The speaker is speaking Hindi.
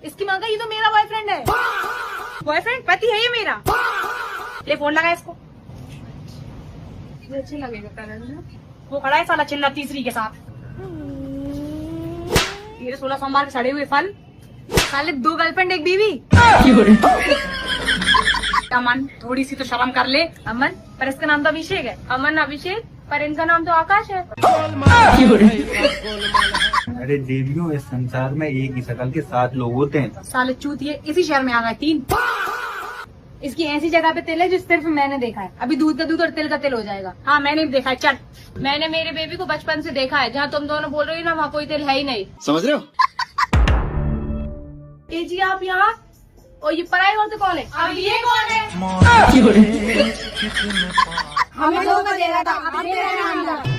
इसकी माँ का ये तो मेरा बॉयफ्रेंड है। बॉयफ्रेंड पति है ये मेरा। ले फोन लगा इसको। ये अच्छा लगेगा करण में। वो खड़ा है साला चिल्ला तीसरी के साथ। ये 16 सोमवार के सड़े हुए फल। साले 2 गर्लफ्रेंड 1 बीवी। अमन थोड़ी सी तो शर्म कर ले। अमन पर इसका नाम तो अभिषेक है। अमन अभिषेक पर इनका नाम तो आकाश है। अरे देवियों, इस संसार में एक ही शकल के 7 लोग होते हैं। साले चूतिए इसी शहर में आ गए 3। इसकी ऐसी जगह पे तिल है जो सिर्फ मैंने देखा है। अभी दूध का दूध और तिल का तिल हो जाएगा। हाँ मैंने भी देखा है। चल मैंने मेरे बेबी को बचपन से देखा है। जहाँ तुम दोनों बोल रही हो ना वहाँ कोई तिल है ही नहीं। समझ रहे हो? ए जी आप यहाँ। और ये पराई औरत कौन है? अब ये कौन है? हमें धोखा दे रहा था। अब दे रहा है अंदर।